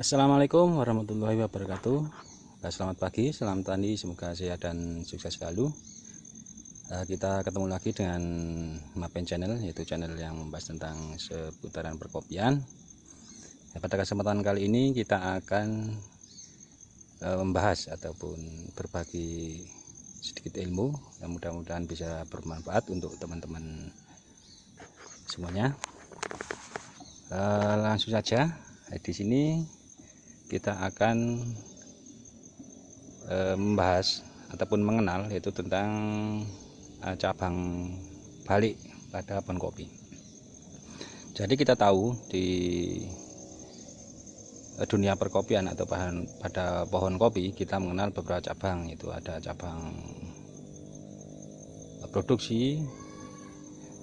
Assalamualaikum warahmatullahi wabarakatuh. Selamat pagi, selamat tani, semoga sehat dan sukses selalu. Kita ketemu lagi dengan Mapen Channel, yaitu channel yang membahas tentang seputaran perkopian. Pada kesempatan kali ini kita akan membahas ataupun berbagi sedikit ilmu yang mudah-mudahan bisa bermanfaat untuk teman-teman semuanya. Langsung saja, di sini kita akan membahas ataupun mengenal yaitu tentang cabang balik pada pohon kopi. Jadi kita tahu di dunia perkopian atau pada pohon kopi kita mengenal beberapa cabang, itu ada cabang produksi,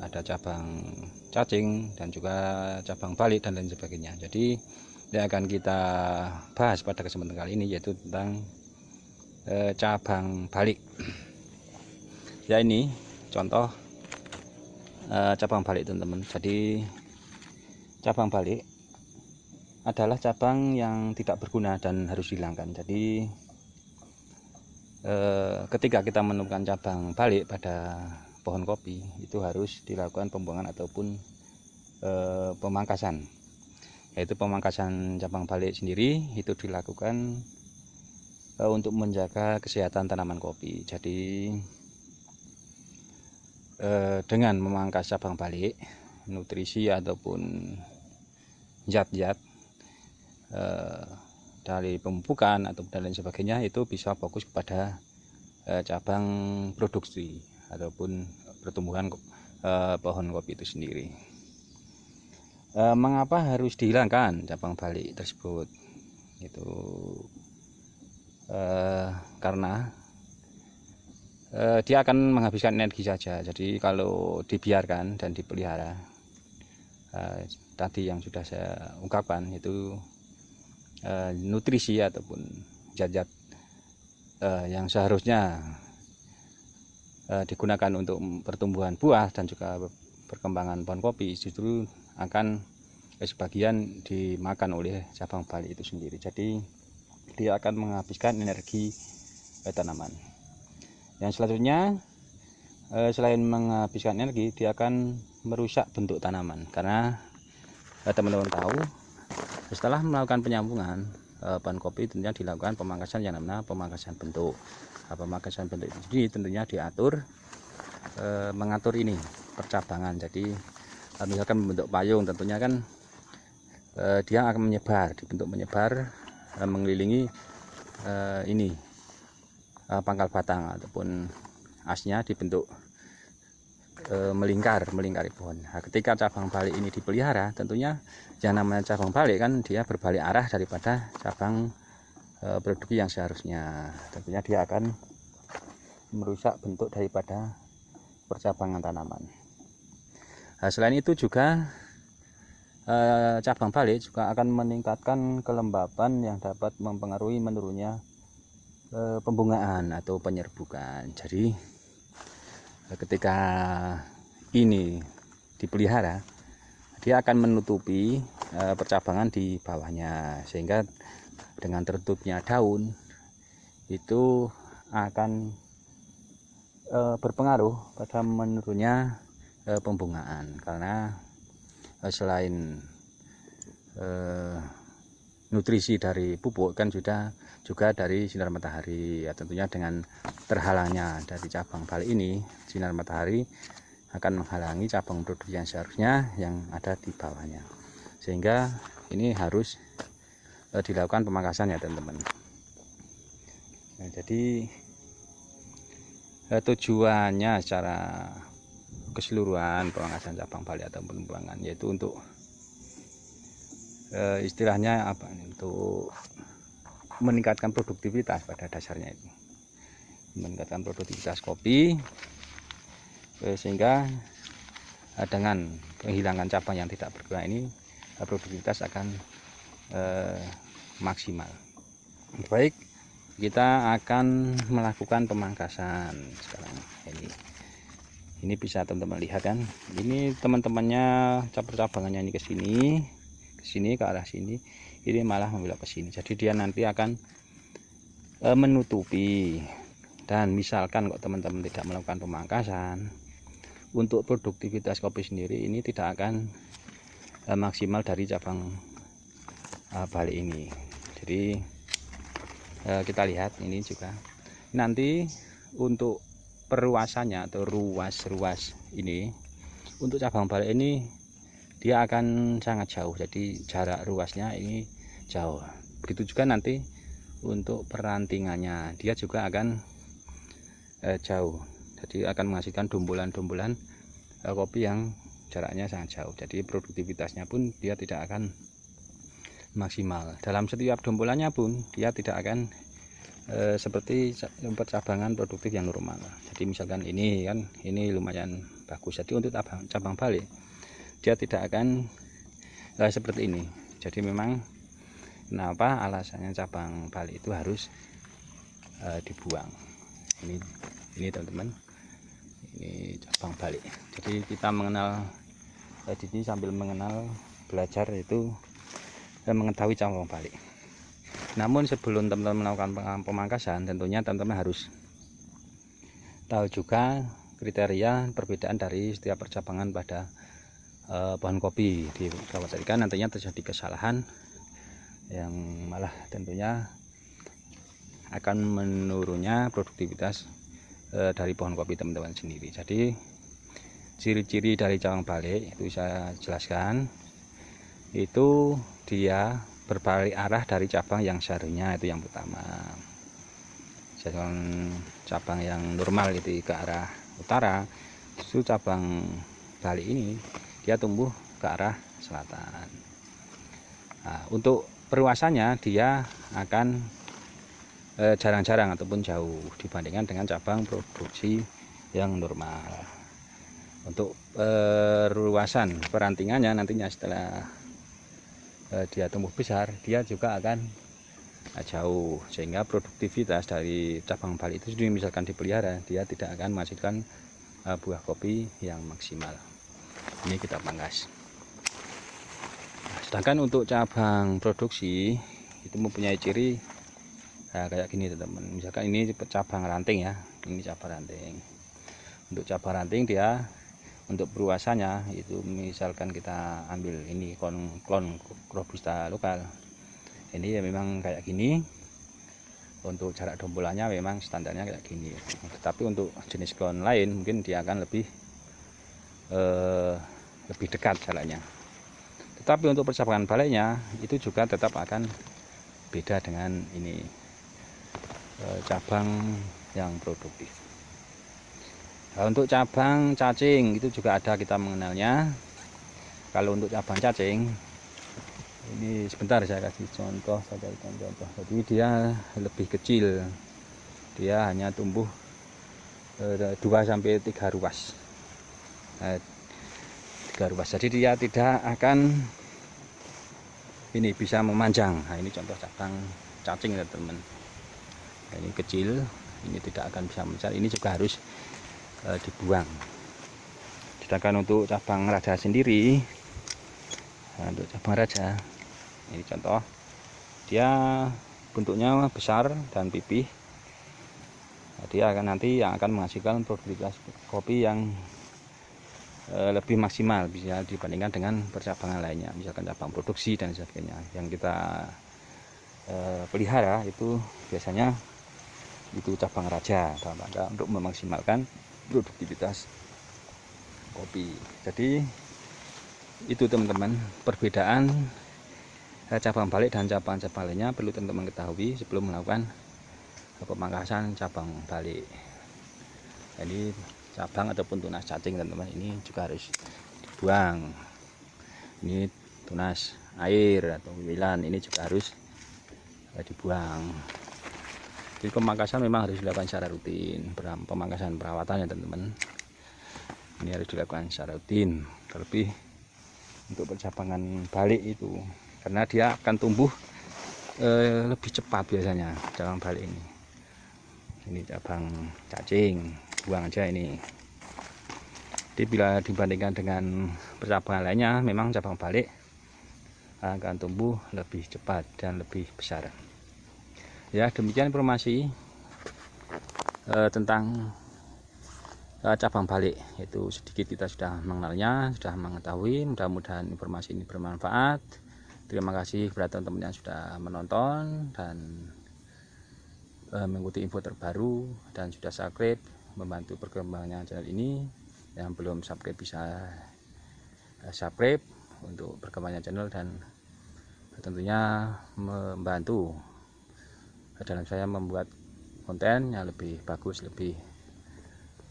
ada cabang cacing, dan juga cabang balik dan lain sebagainya. Jadi yang akan kita bahas pada kesempatan kali ini yaitu tentang cabang balik. Ya, ini contoh cabang balik teman-teman. Jadi cabang balik adalah cabang yang tidak berguna dan harus dihilangkan. Jadi ketika kita menemukan cabang balik pada pohon kopi, itu harus dilakukan pembuangan ataupun pemangkasan. Yaitu pemangkasan cabang balik sendiri itu dilakukan untuk menjaga kesehatan tanaman kopi. Jadi dengan memangkas cabang balik, nutrisi ataupun zat-zat dari pemupukan atau dan lain sebagainya itu bisa fokus kepada cabang produksi ataupun pertumbuhan pohon kopi itu sendiri. Mengapa harus dihilangkan cabang balik tersebut? Itu karena dia akan menghabiskan energi saja. Jadi kalau dibiarkan dan dipelihara, tadi yang sudah saya ungkapkan itu nutrisi ataupun zat-zat yang seharusnya digunakan untuk pertumbuhan buah dan juga perkembangan pohon kopi justru akan sebagian dimakan oleh cabang balik itu sendiri. Jadi dia akan menghabiskan energi tanaman. Yang selanjutnya, selain menghabiskan energi, dia akan merusak bentuk tanaman. Karena teman-teman tahu, setelah melakukan penyambungan pohon kopi tentunya dilakukan pemangkasan yang namanya pemangkasan bentuk. Pemangkasan bentuk itu sendiri tentunya diatur mengatur ini percabangan. Jadi misalkan membentuk payung, tentunya kan dia akan menyebar, dibentuk menyebar mengelilingi ini pangkal batang ataupun asnya dibentuk melingkari pohon. Nah, ketika cabang balik ini dipelihara, tentunya yang namanya cabang balik kan dia berbalik arah daripada cabang produksi yang seharusnya. Tentunya dia akan merusak bentuk daripada percabangan tanaman. Nah, selain itu juga cabang balik juga akan meningkatkan kelembapan yang dapat mempengaruhi menurunnya pembungaan atau penyerbukan. Jadi ketika ini dipelihara, dia akan menutupi percabangan di bawahnya, sehingga dengan tertutupnya daun itu akan berpengaruh pada menurunnya pembungaan. Karena selain nutrisi dari pupuk kan juga dari sinar matahari, ya tentunya dengan terhalangnya dari cabang balik ini, sinar matahari akan menghalangi cabang produksi yang seharusnya yang ada di bawahnya, sehingga ini harus dilakukan pemangkasan ya teman-teman. Nah, jadi tujuannya secara keseluruhan pemangkasan cabang balik atau pembuangan yaitu untuk istilahnya apa, untuk meningkatkan produktivitas pada dasarnya, itu meningkatkan produktivitas kopi, sehingga dengan penghilangan cabang yang tidak berguna ini produktivitas akan maksimal. Baik, kita akan melakukan pemangkasan sekarang. Ini bisa teman-teman lihat kan, ini teman-temannya cabangannya ini ke sini ke arah sini. ini malah membelok ke sini. Jadi dia nanti akan menutupi. Dan misalkan kok teman-teman tidak melakukan pemangkasan, untuk produktivitas kopi sendiri ini tidak akan maksimal dari cabang balik ini. Jadi kita lihat ini juga nanti untuk perluasannya atau ruas ini untuk cabang balik ini dia akan sangat jauh, jadi jarak ruasnya ini jauh. Begitu juga nanti untuk perantingannya dia juga akan jauh, jadi akan menghasilkan dumbulan-dumbulan kopi yang jaraknya sangat jauh. Jadi produktivitasnya pun dia tidak akan maksimal. Dalam setiap dumbulannya pun dia tidak akan seperti percabangan produktif yang normal. Jadi misalkan ini kan ini lumayan bagus, jadi untuk cabang balik dia tidak akan seperti ini. Jadi memang kenapa alasannya cabang balik itu harus dibuang. Ini teman-teman, ini cabang balik. Jadi kita mengenal ini sambil mengenal belajar itu dan mengetahui cabang balik. Namun sebelum teman-teman melakukan pemangkasan, tentunya teman-teman harus tahu juga kriteria perbedaan dari setiap percabangan pada pohon kopi. Dikhawatirkan nantinya terjadi kesalahan yang malah tentunya akan menurunnya produktivitas dari pohon kopi teman-teman sendiri. Jadi ciri-ciri dari cabang balik itu saya jelaskan, itu dia berbalik arah dari cabang yang seharusnya, itu yang pertama. Cabang yang normal itu ke arah utara, itu cabang balik ini dia tumbuh ke arah selatan. Nah, untuk perluasannya dia akan jarang-jarang ataupun jauh dibandingkan dengan cabang produksi yang normal. Untuk luasan perantingannya nantinya setelah dia tumbuh besar, dia juga akan jauh, sehingga produktivitas dari cabang balik itu sendiri misalkan dipelihara, dia tidak akan menghasilkan buah kopi yang maksimal. Ini kita pangkas. Sedangkan untuk cabang produksi itu mempunyai ciri kayak gini teman-teman. Misalkan ini cabang ranting ya, ini cabang ranting. Untuk cabang ranting dia untuk perluasannya itu misalkan kita ambil ini klon robusta lokal, ini ya memang kayak gini. Untuk jarak dumbulannya memang standarnya kayak gini. Tetapi untuk jenis klon lain mungkin dia akan lebih dekat jaraknya. Tetapi untuk percabangan baliknya itu juga tetap akan beda dengan ini cabang yang produktif. Nah, untuk cabang cacing itu juga ada kita mengenalnya. Kalau untuk cabang cacing ini sebentar saya kasih contoh. Jadi dia lebih kecil, dia hanya tumbuh 2 sampai 3 ruas. 3 ruas. Jadi dia tidak akan ini bisa memanjang. Nah, ini contoh cabang cacing teman-teman. Ini kecil, ini tidak akan bisa mencari, ini juga harus dibuang. Sedangkan untuk cabang raja sendiri, nah, untuk cabang raja ini contoh, dia bentuknya besar dan pipih. Nah, dia akan nanti yang akan menghasilkan produktivitas kopi yang lebih maksimal bisa dibandingkan dengan percabangan lainnya, misalkan cabang produksi dan sebagainya. Yang kita pelihara itu biasanya itu cabang raja dalam rangka untuk memaksimalkan produktivitas kopi. Jadi itu teman-teman perbedaan cabang balik dan cabang lainnya perlu teman-teman ketahui sebelum melakukan pemangkasan cabang balik. Jadi cabang ataupun tunas cacing teman-teman ini juga harus dibuang. Ini tunas air atau wiwilan ini juga harus dibuang. Jadi pemangkasan memang harus dilakukan secara rutin. Pemangkasan perawatan ya teman-teman, ini harus dilakukan secara rutin. Terlebih untuk percabangan balik itu, karena dia akan tumbuh lebih cepat biasanya cabang balik ini. Ini cabang cacing, buang aja ini. Jadi bila dibandingkan dengan percabangan lainnya, memang cabang balik akan tumbuh lebih cepat dan lebih besar. Ya, demikian informasi tentang cabang balik. Itu sedikit kita sudah mengenalnya, sudah mengetahui. Mudah-mudahan informasi ini bermanfaat. Terima kasih kepada teman-teman yang sudah menonton dan mengikuti info terbaru, dan sudah subscribe, membantu perkembangan channel ini. Yang belum subscribe bisa subscribe untuk perkembangan channel, dan tentunya membantu dalam saya membuat konten yang lebih bagus, lebih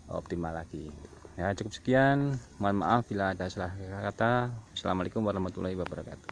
optimal lagi. Ya, cukup sekian. Mohon maaf bila ada salah kata. Assalamualaikum warahmatullahi wabarakatuh.